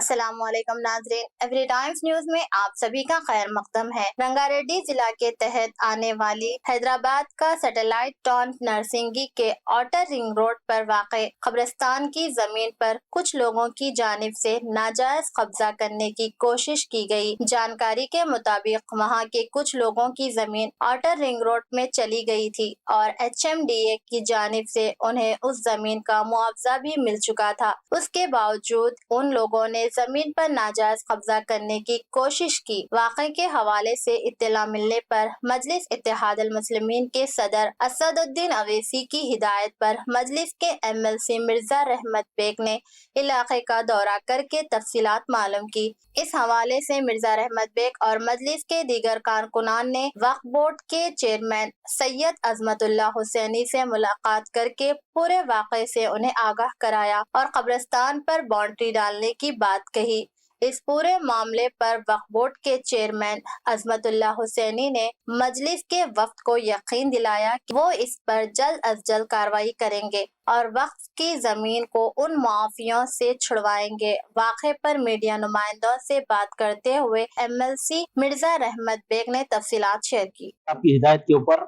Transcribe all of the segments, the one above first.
السلام علیکم ناظرین، ایوری ٹائمز نیوز میں آپ سبھی کا خیر مقدم ہے۔ رنگا ریڈی ضلع کے تحت آنے والی حیدرآباد کا سیٹلائٹ ٹاؤن نرسنگی کے آؤٹر رنگ روڈ پر واقع قبرستان کی زمین پر کچھ لوگوں کی جانب سے ناجائز قبضہ کرنے کی کوشش کی گئی۔ جانکاری کے مطابق وہاں کے کچھ لوگوں کی زمین آؤٹر رنگ روڈ میں چلی گئی تھی اور HMDA کی جانب سے انہیں اس زمین کا معاوضہ بھی مل چکا تھا۔ اس کے باوجود ان لوگوں نے زمین پر ناجائز قبضہ کرنے کی کوشش کی۔ واقعے کے حوالے سے اطلاع ملنے پر مجلس اتحاد المسلمین کے صدر اسد الدین اویسی کی ہدایت پر مجلس کے MLC مرزا رحمت بیگ نے علاقے کا دورہ کر کے تفصیلات معلوم کی۔ اس حوالے سے مرزا رحمت بیگ اور مجلس کے دیگر کارکنان نے وقف بورڈ کے چیئرمین سید عظمت اللہ حسینی سے ملاقات کر کے پورے واقعے سے انہیں آگاہ کرایا اور قبرستان پر باؤنڈری ڈالنے کی بات کہی۔ اس پورے معاملے پر وقف بورڈ کے چیئرمین عظمت اللہ حسینی نے مجلس کے وفد کو یقین دلایا کہ وہ اس پر جلد از جلد کارروائی کریں گے اور وقف کی زمین کو ان معافیوں سے چھڑوائیں گے۔ واقعے پر میڈیا نمائندوں سے بات کرتے ہوئے MLC مرزا رحمت بیگ نے تفصیلات شیئر کی۔ آپ کی ہدایت کے اوپر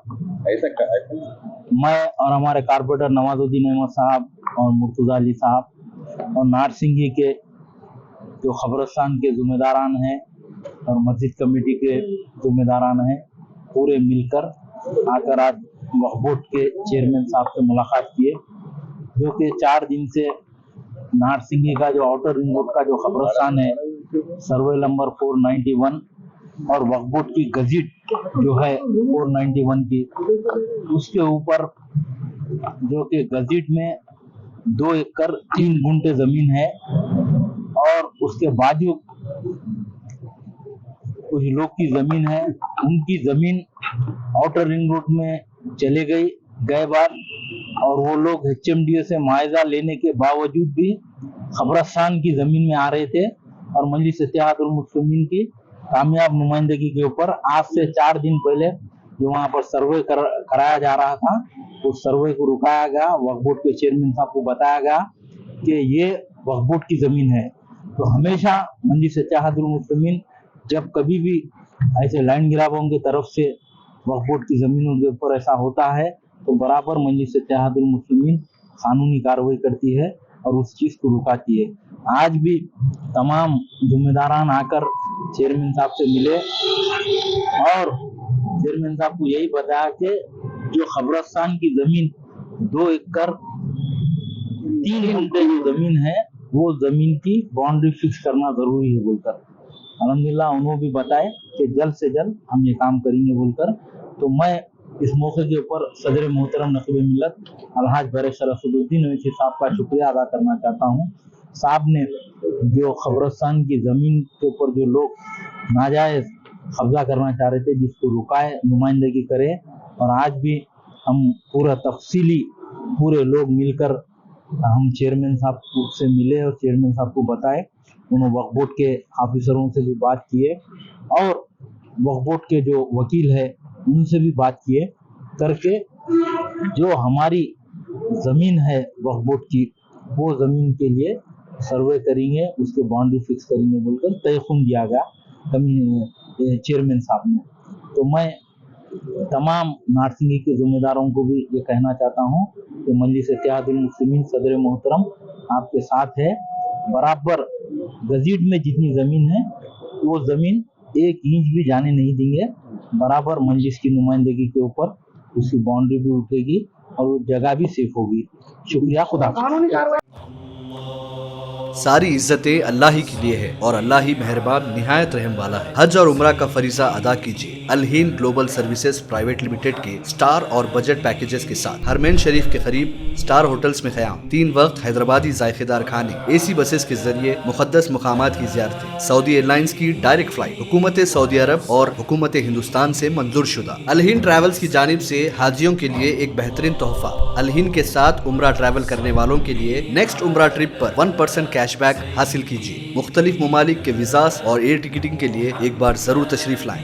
میں اور ہمارے کارپوریٹر نواز الدین احمد صاحب اور مرتضی علی صاحب اور نارسنگی کے جو قبرستان کے ذمہ داران ہیں اور مسجد کمیٹی کے ذمہ داران ہیں، پورے مل کر آ کر آج وقف بورڈ کے چیئرمین صاحب سے ملاقات کیے، جو کہ 4 دن سے نارسنگی کا جو آؤٹر رنگ روڈ کا جو قبرستان ہے سروے نمبر 491 اور وقف بورڈ کی گزٹ جو ہے 491 کی، اس کے اوپر جو کہ گزٹ میں 2 ایکڑ 3 گنٹے زمین ہے اور اس کے باجو کچھ لوگ کی زمین ہے، ان کی زمین آؤٹر رنگ روڈ میں چلے گئے بعد اور وہ لوگ HMDA سے معاوضہ لینے کے باوجود بھی قبرستان کی زمین میں آ رہے تھے اور مجلس اتحاد المسلمین کی کامیاب نمائندگی کے اوپر آج سے 4 دن پہلے جو وہاں پر سروے کرایا جا رہا تھا اس سروے کو رکایا گیا۔ وقف بورڈ کے چیئرمین صاحب کو بتایا گیا کہ یہ وقف بورڈ کی زمین ہے، تو ہمیشہ مجلس اتحاد المسلمین جب کبھی بھی ایسے لینڈ گرابروں کی طرف سے وقف بورڈ کی زمینوں کے اوپر ایسا ہوتا ہے تو برابر مجلس اتحاد المسلمین قانونی کارروائی کرتی ہے اور اس چیز کو رکاتی ہے۔ آج بھی تمام ذمہ داران آ کر چیئرمین صاحب سے ملے اور چیئرمین صاحب کو یہی بتایا کہ جو قبرستان کی زمین 2 ایکڑ 3 گنٹے جو زمین ہے وہ زمین کی باؤنڈری فکس کرنا ضروری ہے بول کر الحمدللہ انہوں بھی بتائے کہ جلد سے جلد ہم یہ کام کریں گے بول کر۔ تو میں اس موقع کے اوپر صدر محترم نقیب ملت الحاج بیرسٹر اسد الدین اویسی صاحب کا شکریہ ادا کرنا چاہتا ہوں۔ صاحب نے جو قبرستان کی زمین کے اوپر جو لوگ ناجائز قبضہ کرنا چاہ رہے تھے جس کو رکائے، نمائندگی کرے، اور آج بھی ہم پورا تفصیلی پورے لوگ مل کر ہم چیئرمین صاحب سے ملے اور چیئرمین صاحب کو بتائے، انہوں وقف بورڈ کے آفیسروں سے بھی بات کیے اور وقف بورڈ کے جو وکیل ہے ان سے بھی بات کیے کر کے جو ہماری زمین ہے وقف بورڈ کی وہ زمین کے لیے سروے کریں گے، اس کے باؤنڈری فکس کریں گے بول کر تیقن دیا گیا چیئرمین صاحب نے۔ تو میں تمام نارسنگی کے ذمہ داروں کو بھی یہ کہنا چاہتا ہوں کہ مجلس اتحاد المسلمین صدر محترم آپ کے ساتھ ہے، برابر گزٹ میں جتنی زمین ہے وہ زمین 1 انچ بھی جانے نہیں دیں گے، برابر مجلس کی نمائندگی کے اوپر اس کی باؤنڈری بھی اٹھے گی اور وہ جگہ بھی سیف ہوگی۔ شکریہ، خدا حافظ۔ ساری عزتیں اللہ ہی کے لیے ہے اور اللہ ہی مہربان نہایت رحم والا ہے۔ حج اور عمرہ کا فریضہ ادا کیجیے الہین گلوبل سروسز پرائیویٹ لمیٹڈ کے سٹار اور بجٹ پیکیجز کے ساتھ۔ حرمین شریف کے قریب سٹار ہوٹلز میں قیام، 3 وقت حیدرآبادی ذائقہ دار کھانے، AC بسز کے ذریعے مقدس مقامات کی زیارتیں، سعودی ایئر لائنز کی ڈائریکٹ فلائٹ، حکومت سعودی عرب اور حکومت ہندوستان سے منظور شدہ۔ الہین ٹریولز کی جانب سے حاجیوں کے لیے ایک بہترین تحفہ، الہین کے ساتھ عمرہ ٹریول کرنے والوں کے لیے نیکسٹ عمرہ ٹرپ پر 1% کیش بیک حاصل کیجیے۔ مختلف ممالک کے ویزاز اور ایئر ٹکٹنگ کے لیے ایک بار ضرور تشریف لائیں۔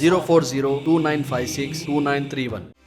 04029562931।